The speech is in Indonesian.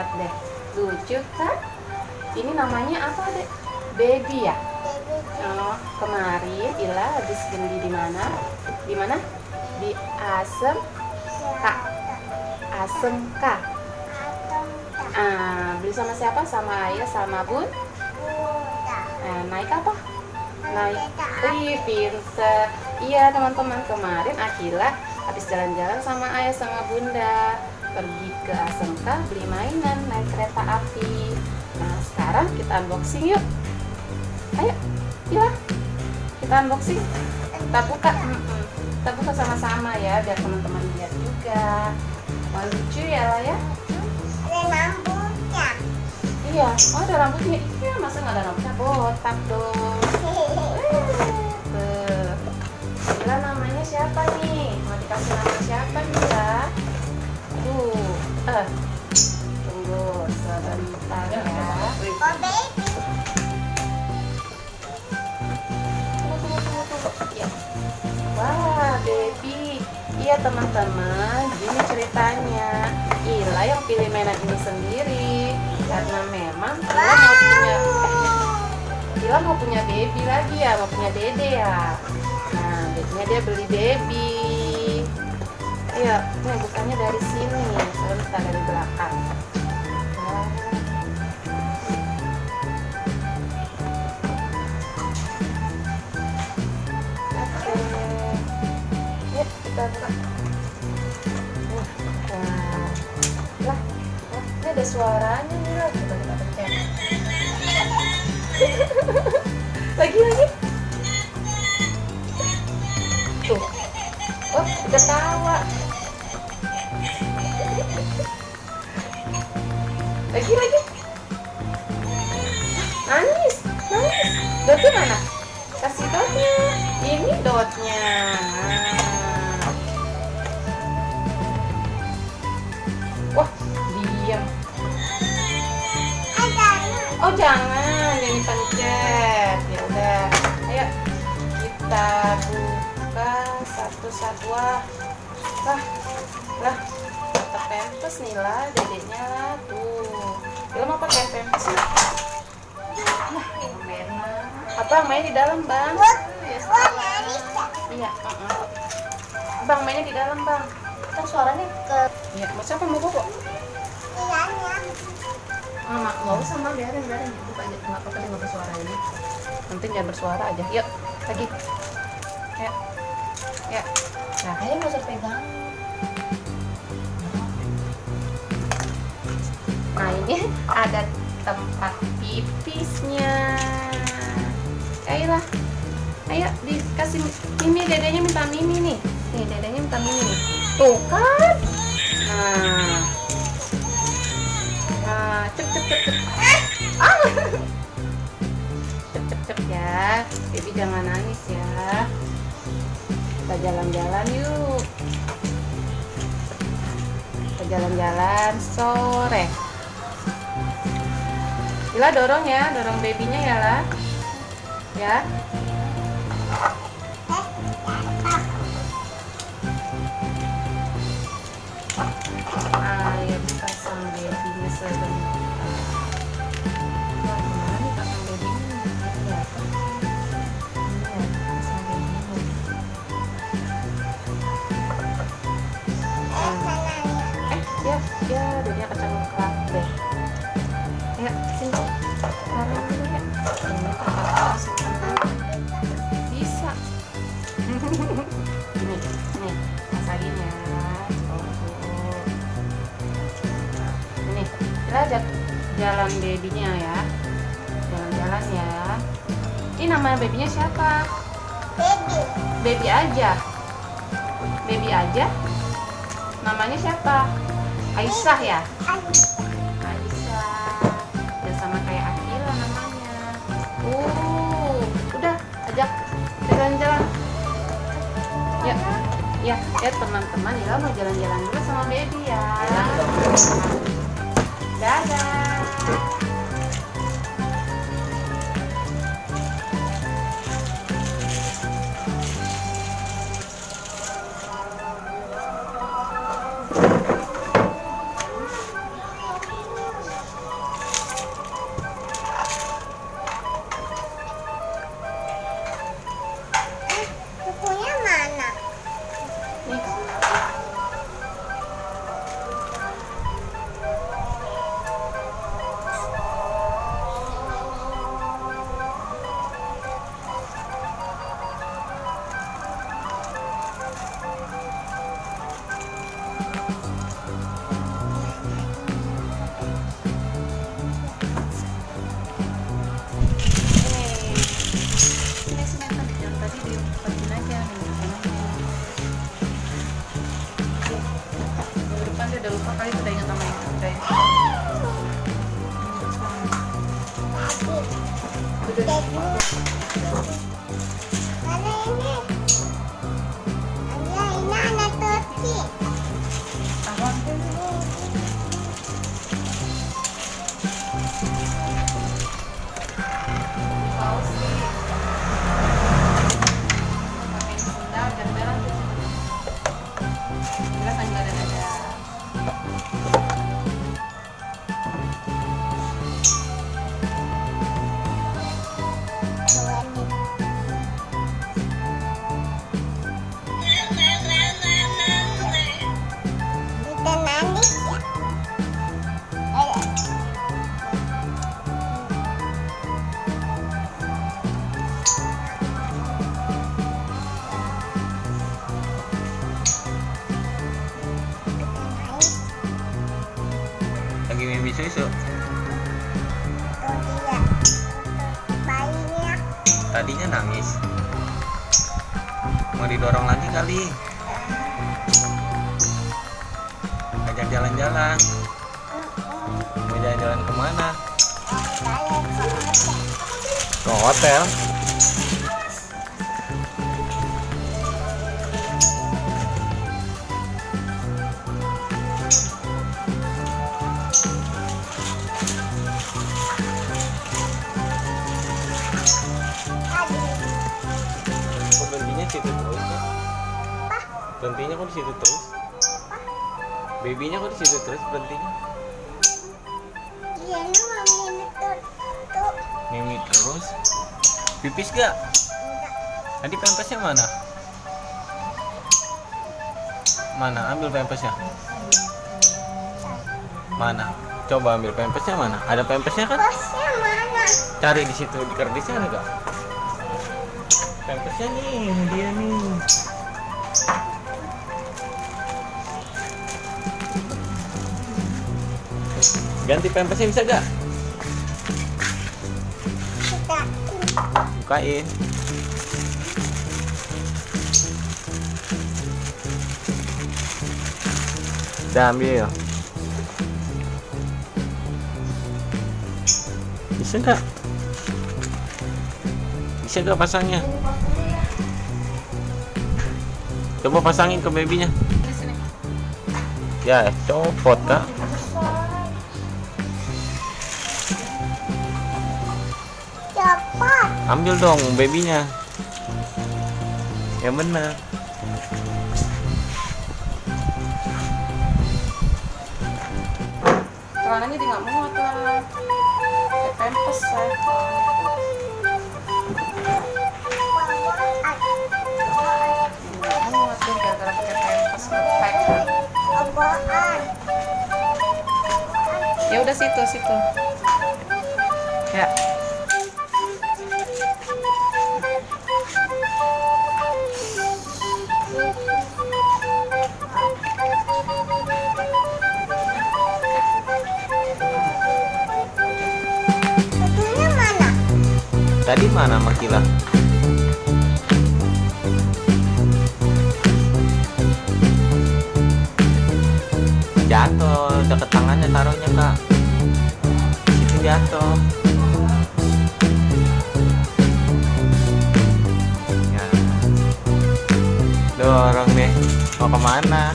lihat deh. Lucu kan? Ini namanya apa deh? Baby ya? Oh, kemarin Ila habis beli di mana? Di mana? Di ASMK. ASMK. Beli sama siapa? Sama ayah, sama bun? Naik apa? Naik. Pinter. Iya teman-teman, kemarin Akila habis jalan-jalan sama ayah sama bunda, pergi ke ASMK beli mainan naik kereta api. Nah sekarang kita unboxing yuk. Ayo, Ila, kita unboxing. Kita buka. Kita buka sama-sama ya, biar teman-teman lihat juga. Wah, lucu ya lah ya. Iya, oh ada rambutnya. Iya, masa nggak ada rambutnya? Botak dong. Tuh. Bila namanya siapa nih? Mau dikasih nama siapa nih ya? Tunggu sebentar ya. Tunggu. Ya. Wah, baby. Iya teman-teman, gini ceritanya. Ila yang pilih mainan ini sendiri karena memang Ila mau punya baby lagi ya, mau punya dede ya. Nah, babynya dia beli baby. Ayo, nih bukannya dari sini, sebentar dari belakang. Oke, yuk kita buka. Ini ada suaranya nih loh. Coba kita pencet. Lagi. Tuh. Oh, ketawa. Lagi. Nangis. Dotnya mana? Kasih dotnya. Ini dotnya. Wah, diam. Oh jangan pencet. Ya udah, ayo kita buka satu-satu. Lah, pakai pempes nih lah, dedeknya lah tuh. Kita mau pakai pempes lah. Abang main di dalam bang. Iya. Bang mainnya di dalam bang. Kan suaranya ke. Iya, masa kamu bobo? Mama, nggak usah mah, biarin buka aja, nggak apa-apa, dia nggak bersuara ini. Penting jangan bersuara aja. Yuk, lagi. Ya. Nah, ayo nggak usah pegang. Nah ini ada tempat pipisnya. Ayo dikasih ini, dedenya minta mimi nih. Nih dedenya minta mimi nih. Tuh kan. Nah, cep. Cep ya. Baby jangan nangis ya. Kita jalan-jalan yuk. Kita jalan-jalan sore. Ila dorong ya, dorong babynya ya lah. Ya. Ayo pasang babynya sebentar. Mana nih pasang babynya? Ya. Pasang babynya. Ya, babynya kecengklak deh. Ya, sini. Taruh dulu ya. Ini kakak bisa. Nih, masakin ya. Ini, kita ajak jalan babynya ya. Jalan-jalan ya. Ini nama babynya siapa? Baby aja. Namanya siapa? Aisyah ya? Aisyah. Ya sama kayak Akila namanya. Udah ajak jalan-jalan. Ya teman-teman, ya mau jalan-jalan dulu sama baby ya. Dadah. Lagi mimpi susu. Tadinya nangis. Mau didorong lagi kali. Ajak jalan-jalan. Mau jalan-jalan kemana? Ke hotel. Kok berhentinya situ terus ya? Berhentinya kok di situ terus? Babynya kok di situ terus berhentinya? Mimi terus? Pipis gak? Tadi pampasnya mana? Mana? Ambil pampasnya. Mana? Coba ambil pampasnya mana? Ada pampasnya kan? Cari di situ di kardusnya ada gak? Pampasnya nih, dia nih. Ganti pampasnya bisa gak? Bukain. Udah ambil. Bisa gak? Bisa gak pasangnya? Coba pasangin ke babynya. Ya, copot kak. Ambil dong babynya. Yang benar. Celananya dia nggak muat lah. Kayak pempes saya. Muat deh gara-gara pakai pempes ngepek. Ya udah situ. Ya. Tadi mana Makila? Jatuh, deket tangannya taruhnya kak. Itu jatuh. Ya. Dorong deh. Mau kemana?